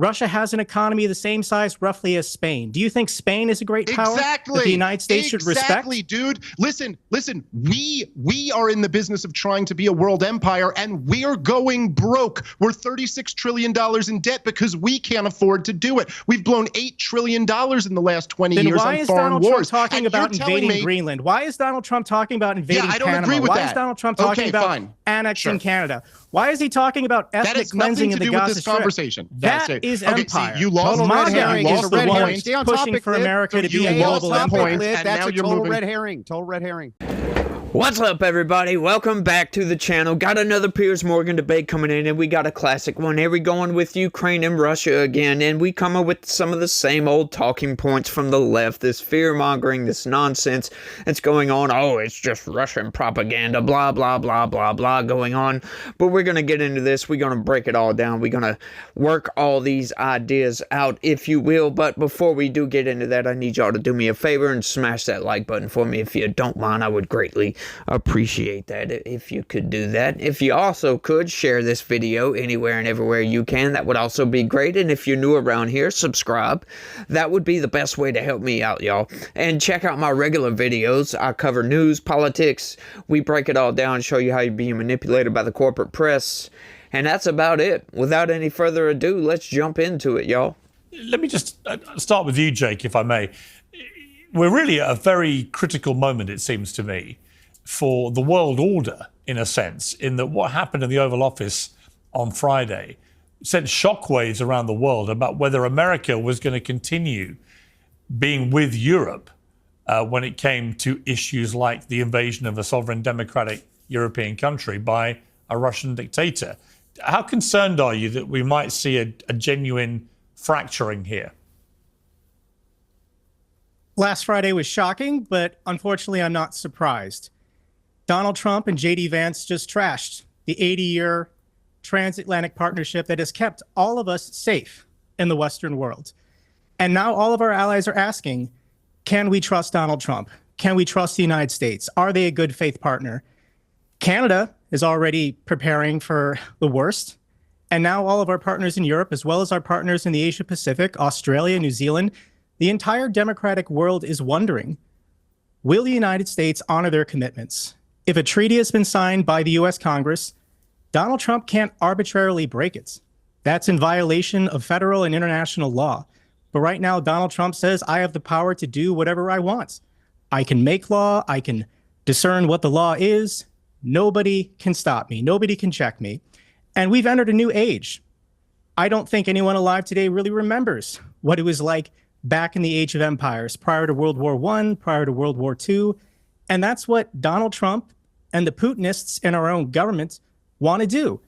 Russia has an economy the same size roughly as Spain. Do you think Spain is a great power that the United States should respect? Exactly, dude. Listen. We are in the business of trying to be a world empire, and we're going broke. We're $36 trillion in debt because we can't afford to do it. We've blown $8 trillion in the last 20 years on foreign wars. Why is Donald Trump talking about invading Greenland? Why is Donald Trump talking about invading Panama? I don't agree with that. Why is Donald Trump talking about annexing Canada? Why is he talking about ethnic cleansing in the Gaza Strip? That is empire. See, you lost red herring. You lost the one pushing for America to be a global empire. That's a total red herring. Total red herring. What's up, everybody? Welcome back to the channel. Got another Piers Morgan debate coming in, and we got a classic one. Here we going with Ukraine and Russia again, and we come up with some of the same old talking points from the left, this fear-mongering, this nonsense that's going on. Oh, it's just Russian propaganda, blah, blah, blah, blah, blah going on. But we're going to get into this. We're going to break it all down. We're going to work all these ideas out, if you will. But before we do get into that, I need y'all to do me a favor and smash that like button for me. If you don't mind, I would greatly appreciate that if you could do that. If you also could share this video anywhere and everywhere you can, that would also be great. And if you're new around here, subscribe. That would be the best way to help me out, y'all. And check out my regular videos. I cover news, politics. We break it all down, show you how you're being manipulated by the corporate press. And that's about it. Without any further ado, let's jump into it, y'all. Let me just start with you, Jake, if I may. We're really at a very critical moment, it seems to me, for the world order, in a sense, in that what happened in the Oval Office on Friday sent shockwaves around the world about whether America was going to continue being with Europe when it came to issues like the invasion of a sovereign democratic European country by a Russian dictator. How concerned are you that we might see a genuine fracturing here? Last Friday was shocking, but unfortunately, I'm not surprised. Donald Trump and J.D. Vance just trashed the 80-year transatlantic partnership that has kept all of us safe in the Western world. And now all of our allies are asking, can we trust Donald Trump? Can we trust the United States? Are they a good faith partner? Canada is already preparing for the worst. And now all of our partners in Europe, as well as our partners in the Asia Pacific, Australia, New Zealand, the entire democratic world is wondering, will the United States honor their commitments? If a treaty has been signed by the U.S. Congress, Donald Trump can't arbitrarily break it. That's in violation of federal and international law. But right now, Donald Trump says, I have the power to do whatever I want. I can make law. I can discern what the law is. Nobody can stop me. Nobody can check me. And we've entered a new age. I don't think anyone alive today really remembers what it was like back in the age of empires, prior to World War I, prior to World War II. And that's what Donald Trump and the Putinists in our own government want to do.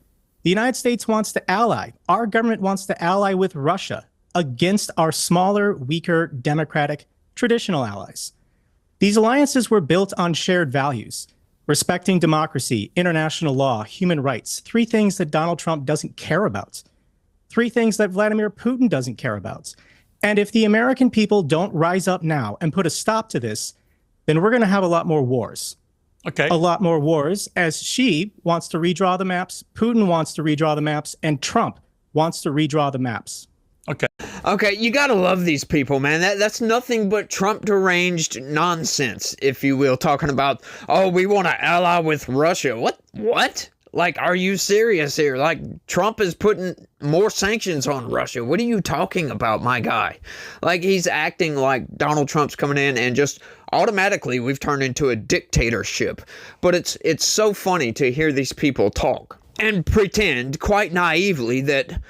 The United States wants to ally. Our government wants to ally with Russia against our smaller, weaker, democratic, traditional allies. These alliances were built on shared values, respecting democracy, international law, human rights, three things that Donald Trump doesn't care about, three things that Vladimir Putin doesn't care about. And if the American people don't rise up now and put a stop to this, then we're going to have a lot more wars. Okay. A lot more wars, as Xi wants to redraw the maps, Putin wants to redraw the maps, and Trump wants to redraw the maps. Okay. Okay, you gotta love these people, man. That's nothing but Trump deranged nonsense, if you will, talking about, oh, we want to ally with Russia. What? Like, are you serious here? Like, Trump is putting more sanctions on Russia. What are you talking about, my guy? Like, he's acting like Donald Trump's coming in and just automatically we've turned into a dictatorship. But it's so funny to hear these people talk and pretend quite naively that,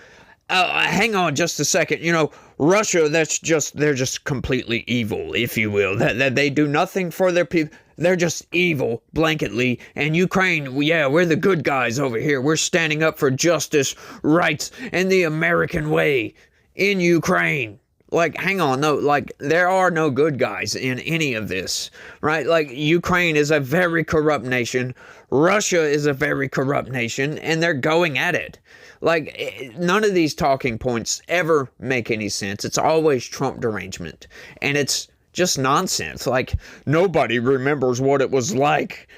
hang on just a second, you know, Russia, they're just completely evil, if you will, that they do nothing for their people. They're just evil, blanketly. And Ukraine, yeah, we're the good guys over here. We're standing up for justice, rights, and the American way in Ukraine. Like, hang on, no, like, there are no good guys in any of this, right? Like, Ukraine is a very corrupt nation. Russia is a very corrupt nation, and they're going at it. Like, none of these talking points ever make any sense. It's always Trump derangement. And it's just nonsense. Like, nobody remembers what it was like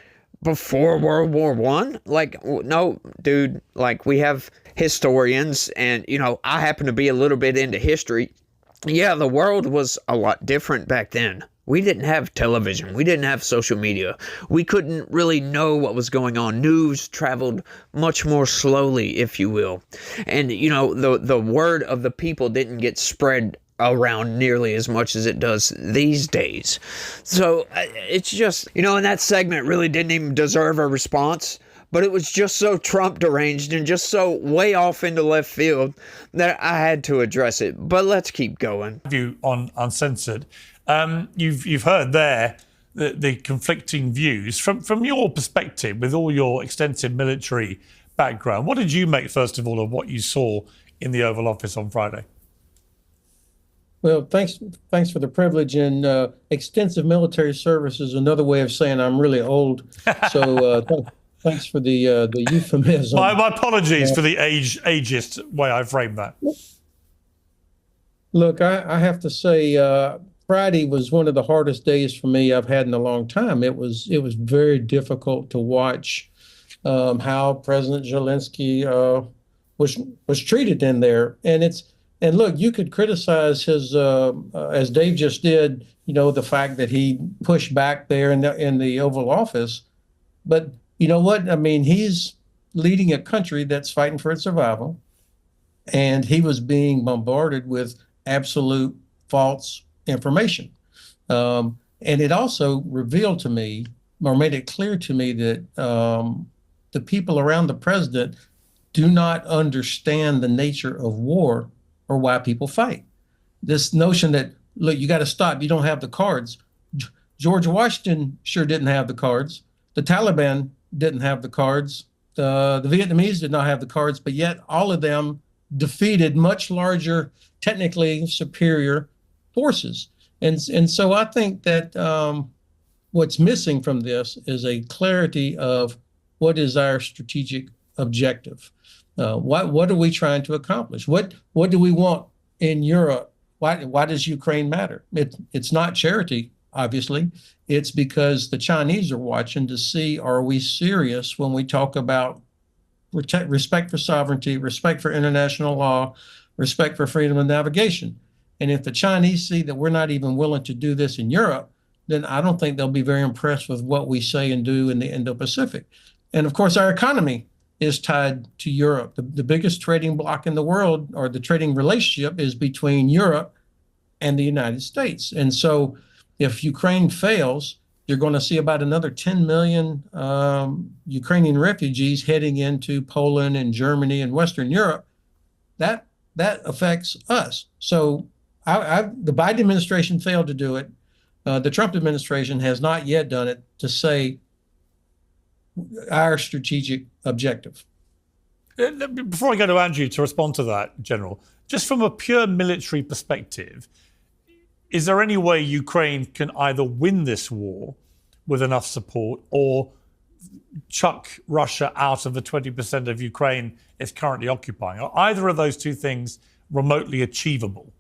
before World War I. Like, no, dude, like, we have historians, and, I happen to be a little bit into history. Yeah, the world was a lot different back then. We didn't have television. We didn't have social media. We couldn't really know what was going on. News traveled much more slowly, if you will. And, the word of the people didn't get spread around nearly as much as it does these days. So it's just, and that segment really didn't even deserve a response. But it was just so Trump deranged and just so way off into left field that I had to address it. But let's keep going. View on Uncensored. You've heard there the conflicting views from your perspective, with all your extensive military background. What did you make, first of all, of what you saw in the Oval Office on Friday? Well, thanks for the privilege. And extensive military service is another way of saying I'm really old. So thanks for the euphemism. My apologies for the ageist way I framed that. Look, I have to say, Friday was one of the hardest days for me I've had in a long time. It was very difficult to watch how President Zelensky was treated in there. And look, you could criticize his, as Dave just did, the fact that he pushed back there in the Oval Office. But you know what? I mean, he's leading a country that's fighting for its survival, and he was being bombarded with absolute false information. And it also revealed to me, or made it clear to me, that the people around the president do not understand the nature of war or why people fight. This notion that, look, you got to stop, you don't have the cards. George Washington sure didn't have the cards. The Taliban didn't have the cards. The Vietnamese did not have the cards, but yet all of them defeated much larger, technically superior forces. And so I think that what's missing from this is a clarity of what is our strategic objective. What are we trying to accomplish? What do we want in Europe? Why does Ukraine matter? It's not charity, obviously. It's because the Chinese are watching to see, are we serious when we talk about respect for sovereignty, respect for international law, respect for freedom of navigation. And if the Chinese see that we're not even willing to do this in Europe, then I don't think they'll be very impressed with what we say and do in the Indo-Pacific. And of course, our economy is tied to Europe. The biggest trading bloc in the world, or the trading relationship, is between Europe and the United States. And so if Ukraine fails, you're going to see about another 10 million Ukrainian refugees heading into Poland and Germany and Western Europe. That affects us. So the Biden administration failed to do it. The Trump administration has not yet done it, to say our strategic objective. Before I go to Andrew to respond to that, General, just from a pure military perspective, is there any way Ukraine can either win this war with enough support or chuck Russia out of the 20% of Ukraine it's currently occupying? Are either of those two things remotely achievable?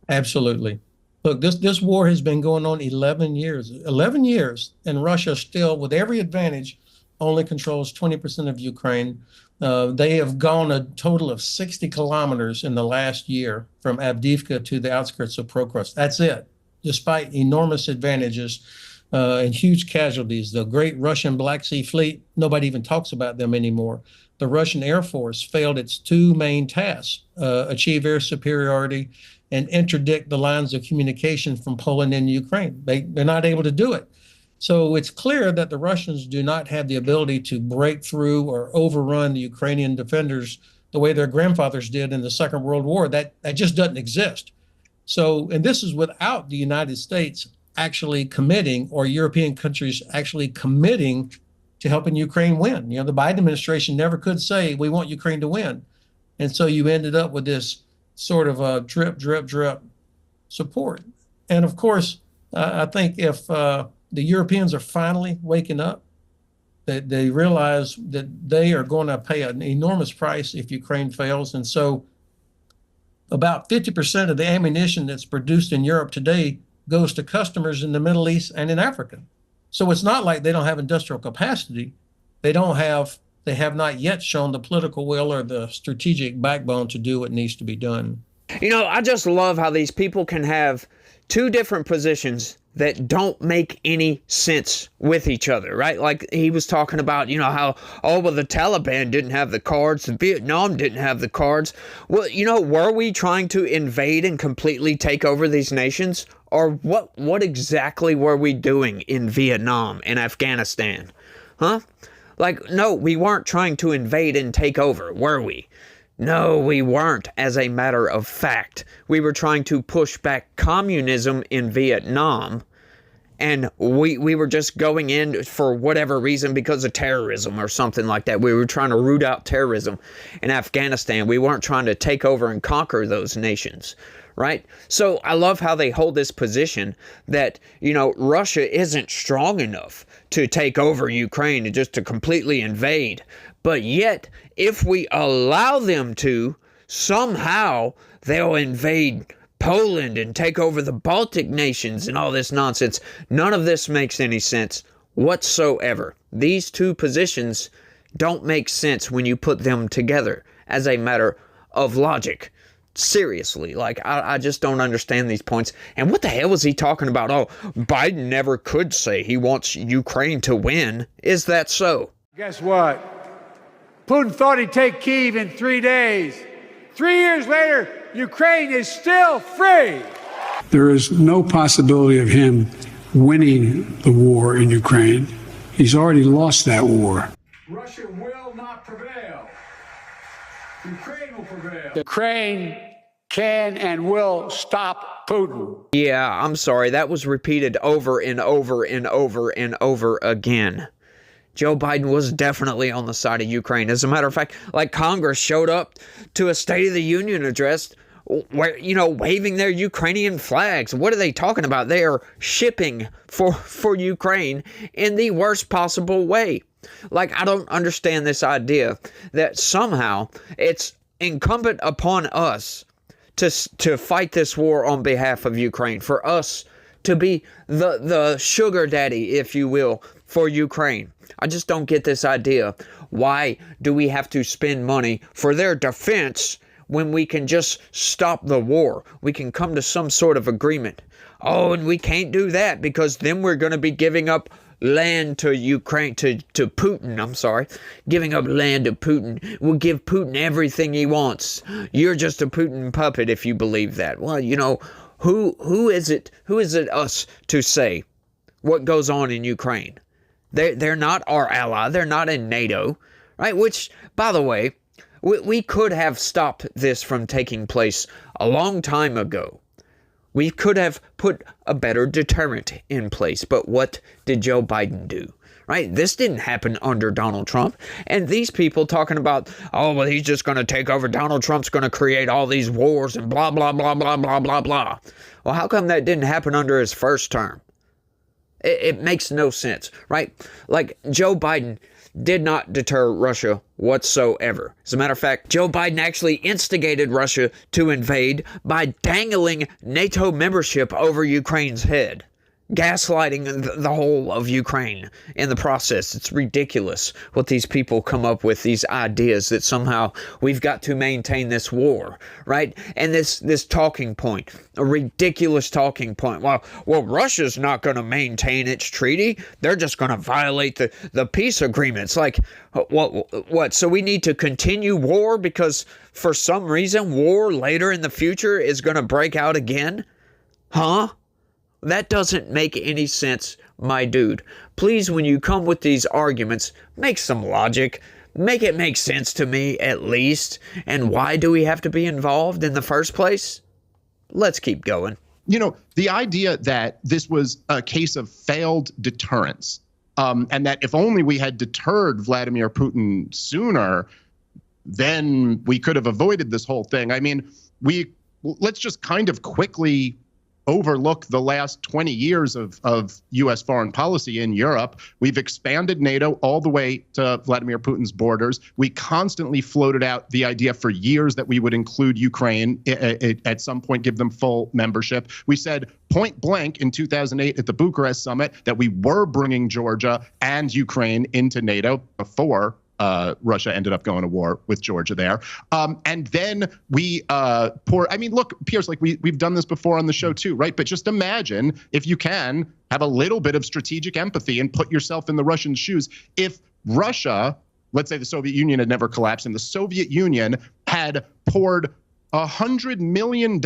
Absolutely. Look, this war has been going on 11 years. 11 years, and Russia still, with every advantage, only controls 20% of Ukraine. They have gone a total of 60 kilometers in the last year from Avdiivka to the outskirts of Prokhorovsk. That's it, despite enormous advantages and huge casualties. The great Russian Black Sea Fleet, nobody even talks about them anymore. The Russian Air Force failed its two main tasks, achieve air superiority and interdict the lines of communication from Poland and Ukraine. They're not able to do it. So it's clear that the Russians do not have the ability to break through or overrun the Ukrainian defenders the way their grandfathers did in the Second World War. That just doesn't exist. So, and this is without the United States actually committing, or European countries actually committing to helping Ukraine win. The Biden administration never could say, we want Ukraine to win. And so you ended up with this sort of a drip, drip, drip support. And of course, I think if the Europeans are finally waking up, that they realize that they are going to pay an enormous price if Ukraine fails. And so about 50% of the ammunition that's produced in Europe today goes to customers in the Middle East and in Africa. So it's not like they don't have industrial capacity. They don't have they have not yet shown the political will or the strategic backbone to do what needs to be done. You know, I just love how these people can have two different positions that don't make any sense with each other, right? Like he was talking about, you know, how, oh, well, the Taliban didn't have the cards, the Vietnam didn't have the cards. Well, you know, were we trying to invade and completely take over these nations? Or what exactly were we doing in Vietnam and Afghanistan? Huh? Like, no, we weren't trying to invade and take over, were we? No, we weren't, as a matter of fact. We were trying to push back communism in Vietnam, and we were just going in for whatever reason because of terrorism or something like that. We were trying to root out terrorism in Afghanistan. We weren't trying to take over and conquer those nations, right? So I love how they hold this position that, you know, Russia isn't strong enough to take over Ukraine and just to completely invade. But yet, if we allow them to, somehow they'll invade Poland and take over the Baltic nations and all this nonsense. None of this makes any sense whatsoever. These two positions don't make sense when you put them together as a matter of logic. Seriously, like, I just don't understand these points. And what the hell was he talking about? Oh, Biden never could say he wants Ukraine to win. Is that so? Guess what? Putin thought he'd take Kyiv in 3 days. 3 years later, Ukraine is still free. There is no possibility of him winning the war in Ukraine. He's already lost that war. Russia will not prevail. Ukraine will prevail. Ukraine can and will stop Putin. Yeah, I'm sorry. That was repeated over and over and over and over again. Joe Biden was definitely on the side of Ukraine. As a matter of fact, like, Congress showed up to a State of the Union address where, you know, waving their Ukrainian flags. What are they talking about? They are shipping for Ukraine in the worst possible way. Like, I don't understand this idea that somehow it's incumbent upon us to fight this war on behalf of Ukraine, for us to be the sugar daddy, if you will, for Ukraine. I just don't get this idea. Why do we have to spend money for their defense when we can just stop the war? We can come to some sort of agreement. Oh, and we can't do that because then we're going to be giving up land to Ukraine, to Putin, I'm sorry. Giving up land to Putin. We'll give Putin everything he wants. You're just a Putin puppet if you believe that. Well, you know, who is it us to say what goes on in Ukraine? They're not our ally. They're not in NATO, right? Which, by the way, we could have stopped this from taking place a long time ago. We could have put a better deterrent in place. But what did Joe Biden do? Right? This didn't happen under Donald Trump. And these people talking about, oh, well, he's just going to take over. Donald Trump's going to create all these wars and blah, blah, blah, blah, blah, blah, blah. Well, how come that didn't happen under his first term? It makes no sense, right? Like, Joe Biden did not deter Russia whatsoever. As a matter of fact, Joe Biden actually instigated Russia to invade by dangling NATO membership over Ukraine's head, gaslighting the whole of Ukraine in the process. It's ridiculous what these people come up with, these ideas that somehow we've got to maintain this war, right? And this talking point, a ridiculous talking point. Well, Russia's not going to maintain its treaty. They're just going to violate the peace agreements. Like, what? So we need to continue war because for some reason war later in the future is going to break out again? Huh? That doesn't make any sense, my dude. Please, when you come with these arguments, make some logic. Make it make sense to me, at least. And why do we have to be involved in the first place? Let's keep going. You know, the idea that this was a case of failed deterrence, and that if only we had deterred Vladimir Putin sooner, then we could have avoided this whole thing. I mean, let's just kind of quickly overlook the last 20 years of U.S. foreign policy in Europe. We've expanded NATO all the way to Vladimir Putin's borders. We constantly floated out the idea for years that we would include Ukraine at some point, give them full membership. We said point blank in 2008 at the Bucharest summit that we were bringing Georgia and Ukraine into NATO before Russia ended up going to war with Georgia there. And then we I mean, look, Piers, like we've done this before on the show too, right? But just imagine, if you can, have a little bit of strategic empathy and put yourself in the Russian shoes. If Russia, let's say the Soviet Union had never collapsed, and the Soviet Union had poured $100 million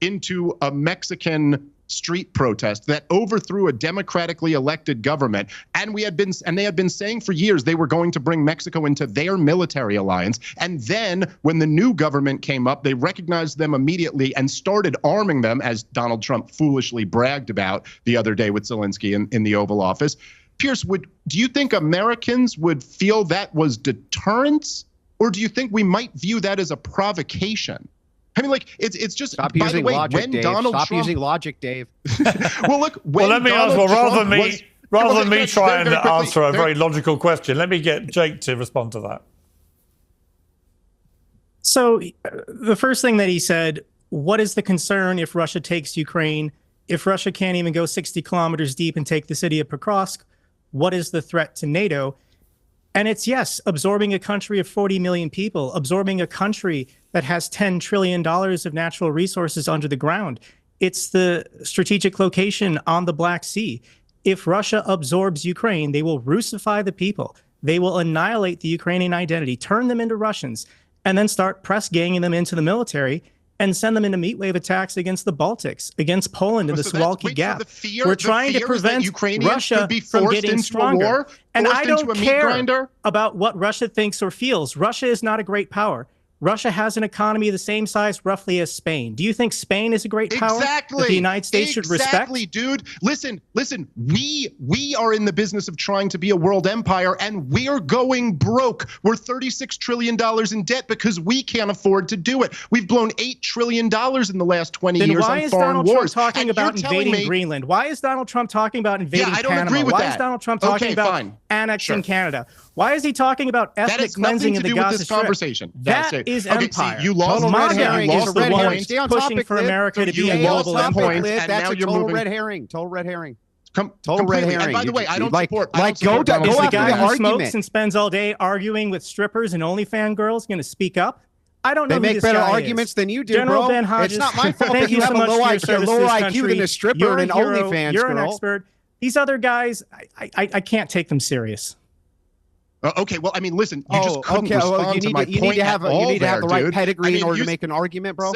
into a Mexican street protest that overthrew a democratically elected government, and they had been saying for years they were going to bring Mexico into their military alliance, and then when the new government came up, they recognized them immediately and started arming them, as Donald Trump foolishly bragged about the other day with Zelensky in the Oval Office. Piers, do you think Americans would feel that was deterrence, or do you think we might view that as a provocation? I mean, like, it's just, Stop by using the way, logic, when Dave. Donald Stop Trump... using logic, Dave. Well, look, when let me Donald ask, Trump rather than me was- try and very quickly, answer a very logical question, let me get Jake to respond to that. So the first thing that he said, what is the concern if Russia takes Ukraine? If Russia can't even go 60 kilometers deep and take the city of Pokrovsk, what is the threat to NATO? And it's, yes, absorbing a country of 40 million people, absorbing a country that has $10 trillion of natural resources under the ground. It's the strategic location on the Black Sea. If Russia absorbs Ukraine, they will Russify the people. They will annihilate the Ukrainian identity, turn them into Russians, and then start press ganging them into the military and send them into meat wave attacks against the Baltics, against Poland and the Suwalki Gap. We're trying to prevent Russia from getting stronger. And I don't care about what Russia thinks or feels. Russia is not a great power. Russia has an economy the same size roughly as Spain. Do you think Spain is a great power that the United States should respect? Exactly, dude. Listen, we are in the business of trying to be a world empire, and we're going broke. We're $36 trillion in debt because we can't afford to do it. We've blown $8 trillion in the last 20 years on foreign wars. Why is Donald Trump talking about invading Greenland? Why is Donald Trump talking about invading Panama? I don't agree with that. Why is Donald Trump talking about annexing Canada? Why is he talking about ethnic cleansing in the Gaza Strip? Conversation. That is empire. See, you lost MAGA is is the red one herring. Stay on pushing topic, for Cliff. America to be a Stay on global topic, empire. Cliff. And That's now a you're total moving. red herring. Total red herring. Total red herring. And by the way, I don't support. Go Is after the the guy who argument. smokes and spends all day arguing with strippers and OnlyFans girls going to speak up? I don't know They who make this better guy arguments is. than you do, General bro. Ben Hodges, It's not my fault thank that you you have so a much low for your IQ, service to lower this IQ country. than a stripper You're and a an hero. OnlyFans You're an girl. expert. These other guys, I can't take them serious. Okay, well, I mean, listen, you just couldn't okay. respond to my point you need to have the right dude. pedigree I mean, in order to make an argument, bro.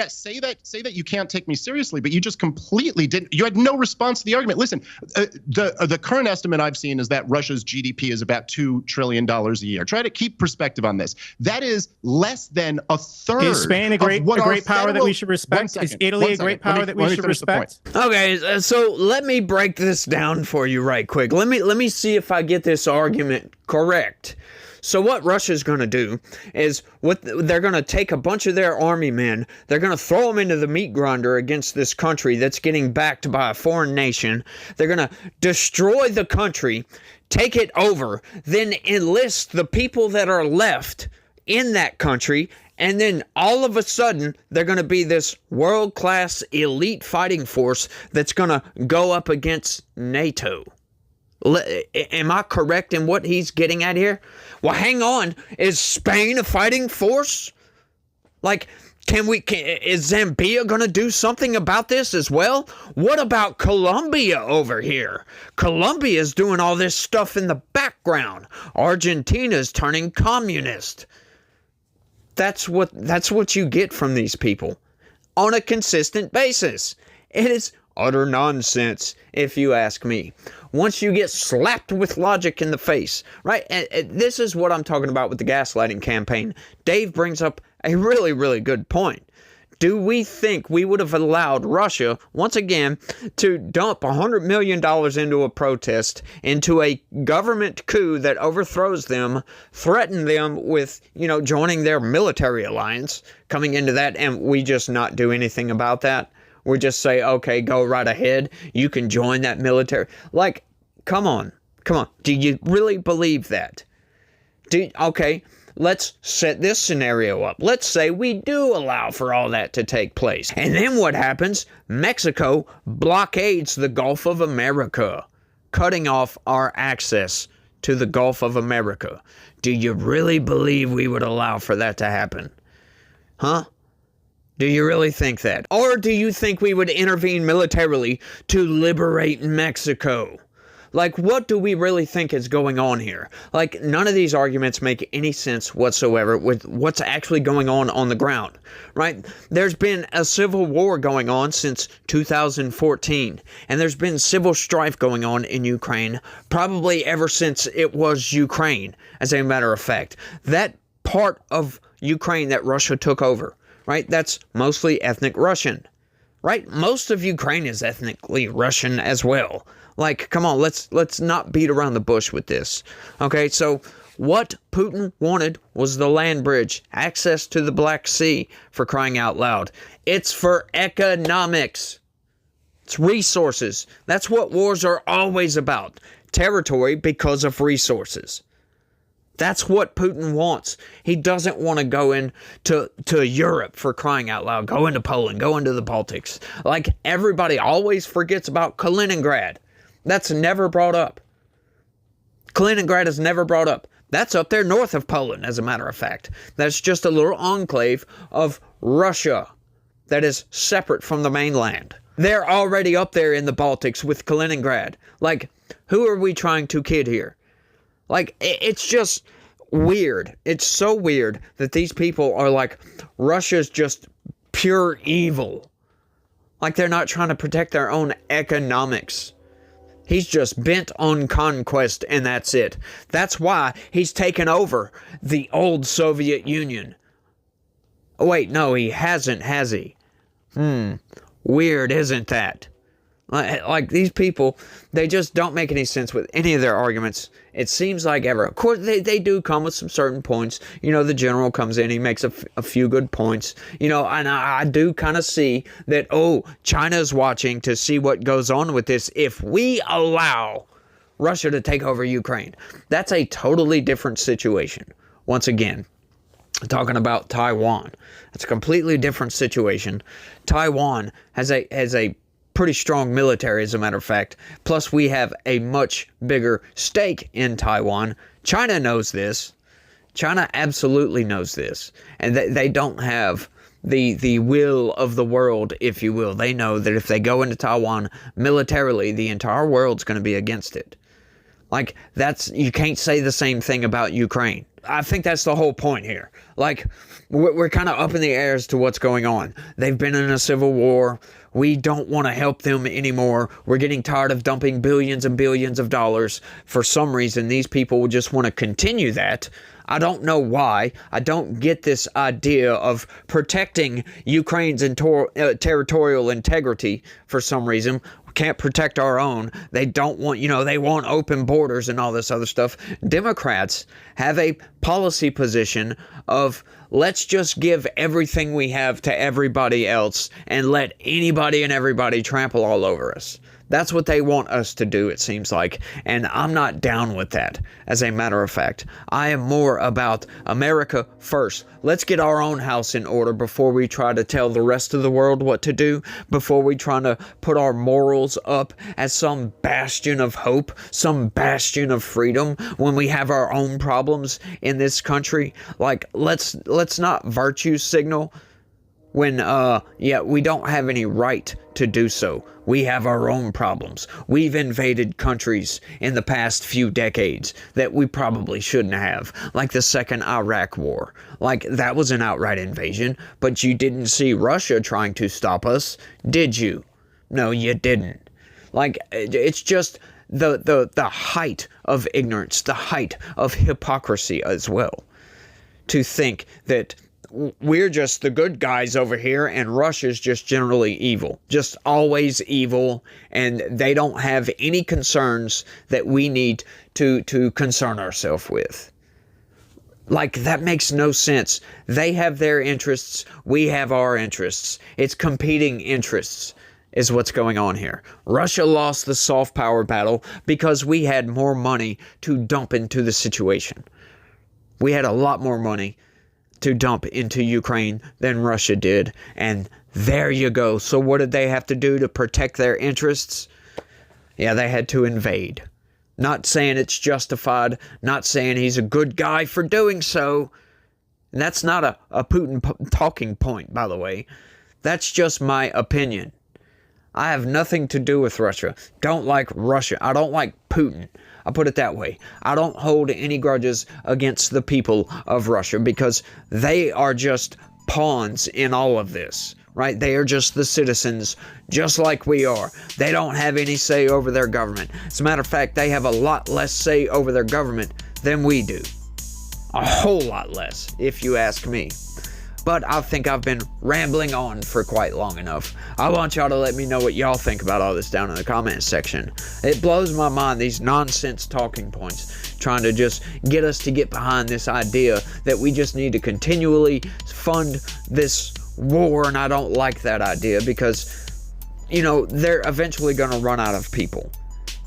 Say that you can't take me seriously, but you just completely didn't. You had no response to the argument. Listen, the current estimate I've seen is that Russia's GDP is about $2 trillion a year. Try to keep perspective on this. That is less than a third. Is Spain a great power that we should respect? Is Italy a great power that we should respect? Okay, so let me break this down for you right quick. Let me see if I get this argument correct. So what Russia's going to do is they're going to take a bunch of their army men, they're going to throw them into the meat grinder against this country that's getting backed by a foreign nation. They're going to destroy the country, take it over, then enlist the people that are left in that country, and then all of a sudden they're going to be this world-class elite fighting force that's going to go up against NATO. Am I correct in what he's getting at here? Well, hang on. Is Spain a fighting force? Like, is Zambia going to do something about this as well? What about Colombia over here? Colombia is doing all this stuff in the background. Argentina's turning communist. That's what you get from these people on a consistent basis. It is utter nonsense, if you ask me. Once you get slapped with logic in the face, right? And this is what I'm talking about with the gaslighting campaign. Dave brings up a really, really good point. Do we think we would have allowed Russia, once again, to dump $100 million into a protest, into a government coup that overthrows them, threaten them with, joining their military alliance, coming into that, and we just not do anything about that? We just say, okay, go right ahead. You can join that military. Like, come on. Do you really believe that? Okay, let's set this scenario up. Let's say we do allow for all that to take place. And then what happens? Mexico blockades the Gulf of America, cutting off our access to the Gulf of America. Do you really believe we would allow for that to happen? Huh? Do you really think that? Or do you think we would intervene militarily to liberate Mexico? Like, what do we really think is going on here? Like, none of these arguments make any sense whatsoever with what's actually going on the ground, right? There's been a civil war going on since 2014, and there's been civil strife going on in Ukraine probably ever since it was Ukraine, as a matter of fact. That part of Ukraine that Russia took over, right? That's mostly ethnic Russian, right? Most of Ukraine is ethnically Russian as well. Like, come on, let's not beat around the bush with this. Okay, so what Putin wanted was the land bridge, access to the Black Sea, for crying out loud. It's for economics. It's resources. That's what wars are always about. Territory because of resources. That's what Putin wants. He doesn't want to go into Europe, for crying out loud. Go into Poland, go into the Baltics. Like, everybody always forgets about Kaliningrad. That's never brought up. Kaliningrad is never brought up. That's up there north of Poland, as a matter of fact. That's just a little enclave of Russia that is separate from the mainland. They're already up there in the Baltics with Kaliningrad. Like, who are we trying to kid here? Like, it's just weird. It's so weird that these people are like, Russia's just pure evil. Like, they're not trying to protect their own economics. He's just bent on conquest, and that's it. That's why he's taken over the old Soviet Union. Oh, wait, no, he hasn't, has he? Weird, isn't that? Like, these people, they just don't make any sense with any of their arguments. It seems like ever. Of course, they do come with some certain points. You know, the general comes in, he makes a few good points. You know, and I do kind of see that, China's watching to see what goes on with this if we allow Russia to take over Ukraine. That's a totally different situation. Once again, talking about Taiwan. It's a completely different situation. Taiwan has a pretty strong military, as a matter of fact. Plus, we have a much bigger stake in Taiwan. China knows this. China absolutely knows this. And they don't have the will of the world, if you will. They know that if they go into Taiwan militarily, the entire world's going to be against it. Like, you can't say the same thing about Ukraine. I think that's the whole point here. Like, we're kind of up in the air as to what's going on. They've been in a civil war. We don't want to help them anymore. We're getting tired of dumping billions and billions of dollars. For some reason, these people will just want to continue that. I don't know why. I don't get this idea of protecting Ukraine's territorial integrity for some reason. Can't protect our own. They don't want, they want open borders and all this other stuff. Democrats have a policy position of, let's just give everything we have to everybody else and let anybody and everybody trample all over us. That's what they want us to do, it seems like. And I'm not down with that, as a matter of fact. I am more about America first. Let's get our own house in order before we try to tell the rest of the world what to do, before we try to put our morals up as some bastion of hope, some bastion of freedom, when we have our own problems in this country. Like, let's not virtue signal when we don't have any right to do so. We have our own problems. We've invaded countries in the past few decades that we probably shouldn't have, like the second Iraq war. Like, that was an outright invasion, but you didn't see Russia trying to stop us, did you? No, you didn't. Like, it's just the height of ignorance, the height of hypocrisy as well, to think that we're just the good guys over here and Russia's just generally evil, just always evil, and they don't have any concerns that we need to concern ourselves with. Like, that makes no sense. They have their interests, we have our interests. It's competing interests is what's going on here. Russia lost the soft power battle because we had more money to dump into the situation. We had a lot more money to dump into Ukraine than Russia did, and there you go. So what did they have to do to protect their interests? Yeah, they had to invade. Not saying it's justified, not saying he's a good guy for doing so. And that's not a Putin talking point, by the way. That's just my opinion. I have nothing to do with Russia. Don't like Russia. I don't like Putin. I'll put it that way. I don't hold any grudges against the people of Russia because they are just pawns in all of this, right? They are just the citizens, just like we are. They don't have any say over their government. As a matter of fact, they have a lot less say over their government than we do. A whole lot less, if you ask me. But I think I've been rambling on for quite long enough. I want y'all to let me know what y'all think about all this down in the comments section. It blows my mind, these nonsense talking points, trying to just get us to get behind this idea that we just need to continually fund this war, and I don't like that idea because, you know, they're eventually going to run out of people.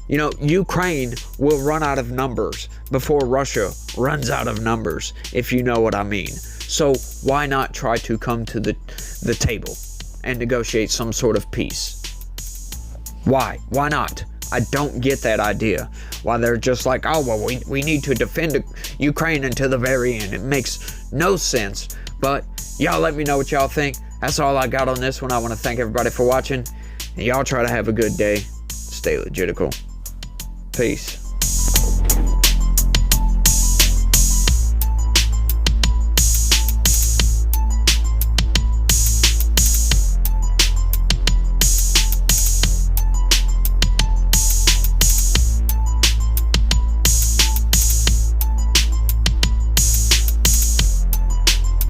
You know, Ukraine will run out of numbers before Russia runs out of numbers, if you know what I mean. So why not try to come to the table and negotiate some sort of peace? Why? Why not? I don't get that idea. Why they're just like, oh, well, we need to defend Ukraine until the very end. It makes no sense. But y'all let me know what y'all think. That's all I got on this one. I want to thank everybody for watching. And y'all try to have a good day. Stay legitical. Peace.